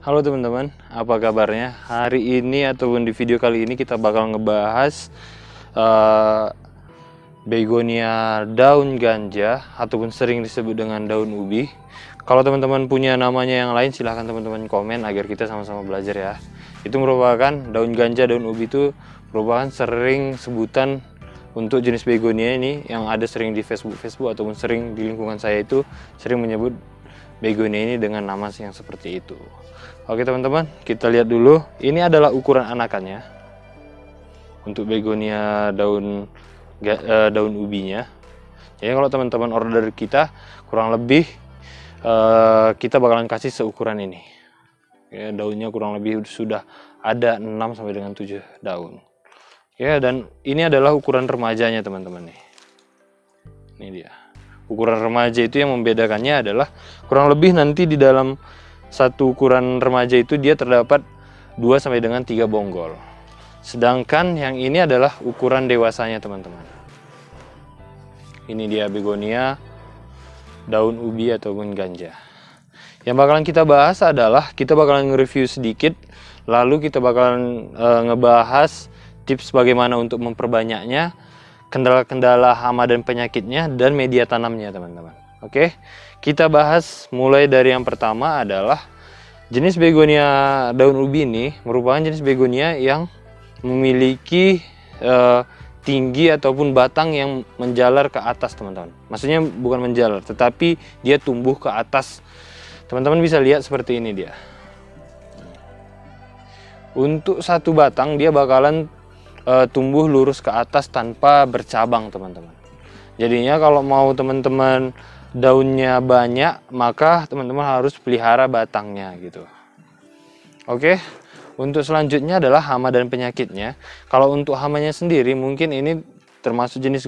Halo teman-teman, apa kabarnya? Hari ini ataupun di video kali ini kita bakal ngebahas begonia daun ganja ataupun sering disebut dengan daun ubi. Kalau teman-teman punya namanya yang lain, silahkan teman-teman komen agar kita sama-sama belajar ya. Itu merupakan daun ganja, daun ubi itu merupakan sering sebutan untuk jenis begonia ini yang ada sering di Facebook ataupun sering di lingkungan saya itu sering menyebut begonia ini dengan nama yang seperti itu. Oke teman-teman, kita lihat dulu. Ini adalah ukuran anakannya untuk begonia daun ubinya. Jadi kalau teman-teman order kita, kurang lebih kita bakalan kasih seukuran ini. Ya, daunnya kurang lebih sudah ada 6 sampai dengan 7 daun. Ya, dan ini adalah ukuran remajanya teman-teman nih. Ini dia. Ukuran remaja itu yang membedakannya adalah kurang lebih nanti di dalam satu ukuran remaja itu dia terdapat 2 sampai dengan 3 bonggol. Sedangkan yang ini adalah ukuran dewasanya teman-teman. Ini dia begonia daun ubi ataupun ganja. Yang bakalan kita bahas adalah kita bakalan nge-review sedikit, lalu kita bakalan ngebahas tips bagaimana untuk memperbanyaknya, kendala-kendala hama dan penyakitnya, dan media tanamnya teman-teman. Oke, kita bahas mulai dari yang pertama adalah jenis begonia daun ubi ini merupakan jenis begonia yang memiliki tinggi ataupun batang yang menjalar ke atas teman-teman. Maksudnya bukan menjalar, tetapi dia tumbuh ke atas. Teman-teman bisa lihat seperti ini dia. Untuk satu batang dia bakalan tumbuh lurus ke atas tanpa bercabang teman-teman. Jadinya kalau mau teman-teman daunnya banyak, maka teman-teman harus pelihara batangnya gitu. Oke, untuk selanjutnya adalah hama dan penyakitnya. Kalau untuk hamanya sendiri mungkin ini termasuk jenis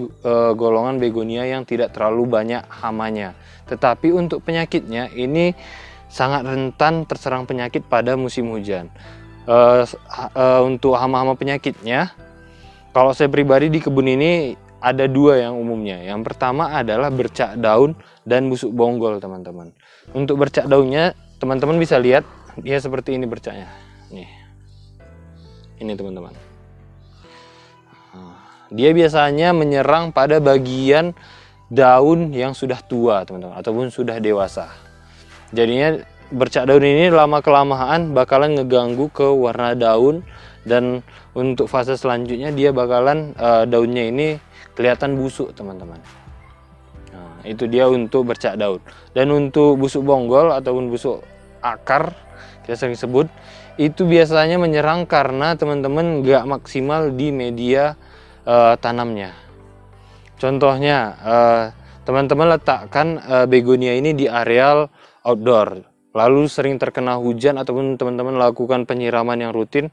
golongan begonia yang tidak terlalu banyak hamanya. Tetapi untuk penyakitnya ini sangat rentan terserang penyakit pada musim hujan. Untuk hama-hama penyakitnya, kalau saya pribadi di kebun ini ada 2 yang umumnya. Yang pertama adalah bercak daun dan busuk bonggol teman-teman. Untuk bercak daunnya teman-teman bisa lihat dia seperti ini bercaknya. Nih. Ini teman-teman. Dia biasanya menyerang pada bagian daun yang sudah tua teman-teman ataupun sudah dewasa. Jadinya bercak daun ini lama kelamaan bakalan ngeganggu ke warna daun, dan untuk fase selanjutnya dia bakalan daunnya ini kelihatan busuk teman-teman. Nah, itu dia untuk bercak daun. Dan untuk busuk bonggol ataupun busuk akar kita sering sebut, itu biasanya menyerang karena teman-teman nggak maksimal di media tanamnya. Contohnya teman-teman letakkan begonia ini di areal outdoor, lalu sering terkena hujan ataupun teman-teman lakukan penyiraman yang rutin.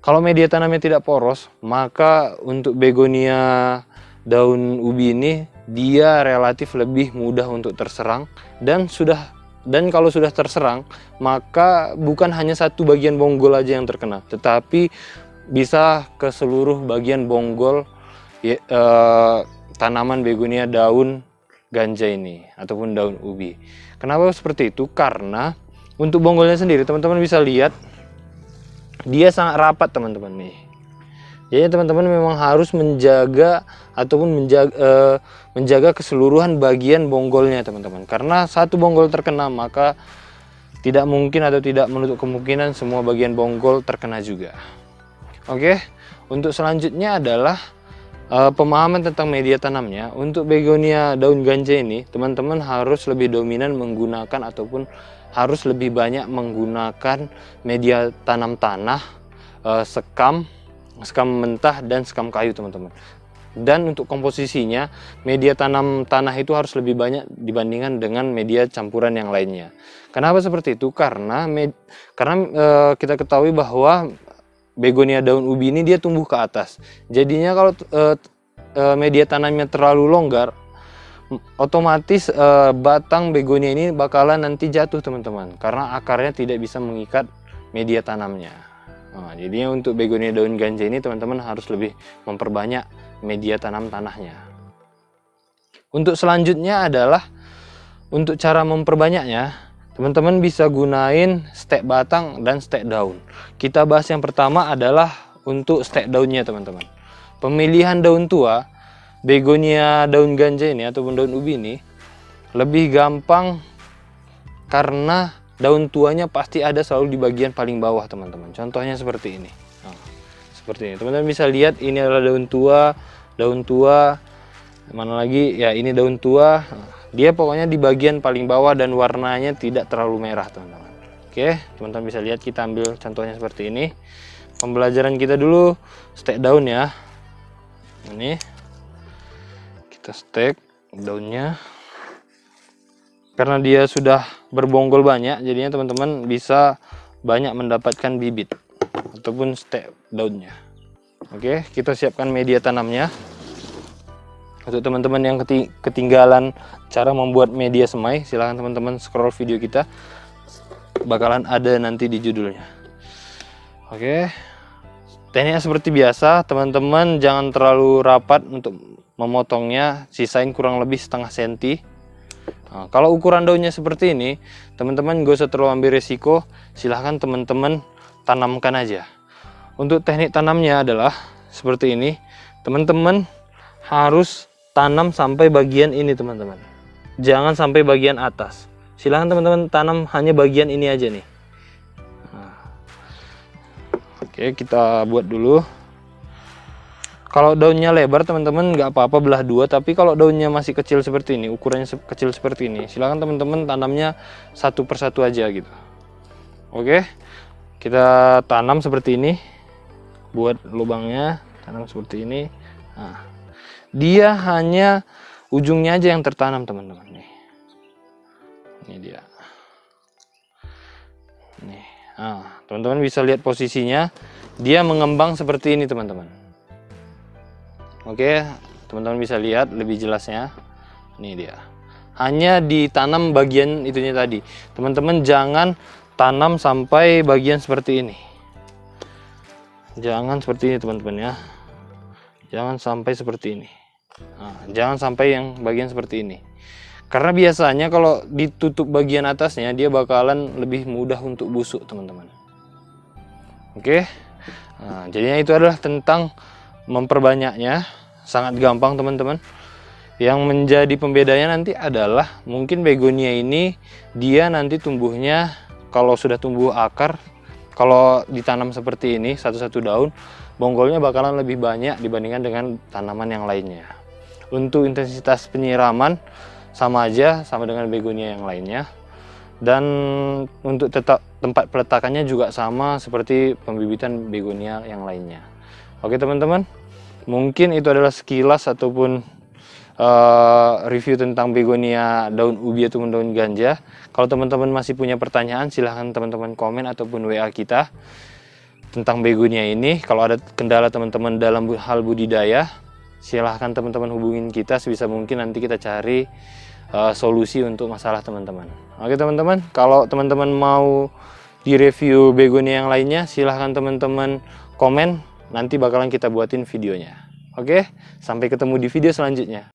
Kalau media tanamnya tidak poros, maka untuk begonia daun ubi ini dia relatif lebih mudah untuk terserang, dan kalau sudah terserang maka bukan hanya satu bagian bonggol aja yang terkena, tetapi bisa ke seluruh bagian bonggol tanaman begonia daun ganja ini ataupun daun ubi. Kenapa seperti itu? Karena untuk bonggolnya sendiri teman-teman bisa lihat dia sangat rapat teman-teman nih. Jadi teman-teman memang harus menjaga ataupun menjaga keseluruhan bagian bonggolnya teman-teman. Karena satu bonggol terkena maka tidak mungkin atau tidak menutup kemungkinan semua bagian bonggol terkena juga. Oke, untuk selanjutnya adalah pemahaman tentang media tanamnya. Untuk begonia daun ganja ini teman-teman harus lebih dominan menggunakan ataupun harus lebih banyak menggunakan media tanam tanah, sekam mentah dan sekam kayu teman-teman. Dan untuk komposisinya media tanam tanah itu harus lebih banyak dibandingkan dengan media campuran yang lainnya. Kenapa seperti itu? Karena kita ketahui bahwa begonia daun ubi ini dia tumbuh ke atas. Jadinya kalau media tanamnya terlalu longgar, otomatis batang begonia ini bakalan nanti jatuh teman-teman, karena akarnya tidak bisa mengikat media tanamnya. Nah, jadinya untuk begonia daun ganja ini teman-teman harus lebih memperbanyak media tanam tanahnya. Untuk selanjutnya adalah untuk cara memperbanyaknya. teman-teman bisa gunain stek batang dan stek daun. Kita bahas yang pertama adalah untuk stek daunnya teman-teman. Pemilihan daun tua begonia daun ganja ini ataupun daun ubi ini lebih gampang karena daun tuanya pasti ada selalu di bagian paling bawah teman-teman. Contohnya seperti ini. Nah, seperti ini. Teman-teman bisa lihat ini adalah daun tua. Mana lagi? Ya ini daun tua. Nah, dia pokoknya di bagian paling bawah dan warnanya tidak terlalu merah teman-teman. Oke, teman-teman bisa lihat, kita ambil contohnya seperti ini. Pembelajaran kita dulu stek daun ya. Ini kita stek daunnya. Karena dia sudah berbonggol banyak, jadinya teman-teman bisa banyak mendapatkan bibit ataupun stek daunnya. Oke, kita siapkan media tanamnya. Untuk teman-teman yang ketinggalan cara membuat media semai, silahkan teman-teman scroll video kita, bakalan ada nanti di judulnya. Oke, tekniknya seperti biasa, teman-teman jangan terlalu rapat untuk memotongnya, sisain kurang lebih setengah senti. Nah, kalau ukuran daunnya seperti ini, teman-teman gak usah terlalu ambil resiko, silahkan teman-teman tanamkan aja. Untuk teknik tanamnya adalah seperti ini, teman-teman harus tanam sampai bagian ini teman-teman, jangan sampai bagian atas. Silahkan teman-teman tanam hanya bagian ini aja nih. Nah, oke, kita buat dulu. Kalau daunnya lebar teman-teman nggak apa-apa belah dua, tapi kalau daunnya masih kecil seperti ini, ukurannya kecil seperti ini, silahkan teman-teman tanamnya satu persatu aja gitu. Oke, kita tanam seperti ini, buat lubangnya, tanam seperti ini. Nah, dia hanya ujungnya aja yang tertanam teman-teman nih. Ini dia. Nih. Nah, teman-teman bisa lihat posisinya, dia mengembang seperti ini teman-teman. Oke, teman-teman bisa lihat lebih jelasnya. Ini dia. Hanya ditanam bagian itunya tadi. Teman-teman jangan tanam sampai bagian seperti ini. Jangan seperti ini teman-teman ya. Jangan sampai seperti ini. Nah, jangan sampai yang bagian seperti ini. Karena biasanya kalau ditutup bagian atasnya, dia bakalan lebih mudah untuk busuk teman-teman. Oke. Nah, jadinya itu adalah tentang memperbanyaknya. Sangat gampang teman-teman. Yang menjadi pembedanya nanti adalah mungkin begonia ini dia nanti tumbuhnya, kalau sudah tumbuh akar, kalau ditanam seperti ini satu-satu daun, bonggolnya bakalan lebih banyak dibandingkan dengan tanaman yang lainnya. Untuk intensitas penyiraman sama aja sama dengan begonia yang lainnya, dan untuk tetap tempat peletakannya juga sama seperti pembibitan begonia yang lainnya. Oke teman-teman, mungkin itu adalah sekilas ataupun review tentang begonia daun ubi ataupun daun ganja. Kalau teman-teman masih punya pertanyaan, silahkan teman-teman komen ataupun WA kita tentang begonia ini. Kalau ada kendala teman-teman dalam hal budidaya, silahkan teman-teman hubungin kita, sebisa mungkin nanti kita cari solusi untuk masalah teman-teman. Oke teman-teman, kalau teman-teman mau direview begonia yang lainnya, silahkan teman-teman komen, nanti bakalan kita buatin videonya. Oke, sampai ketemu di video selanjutnya.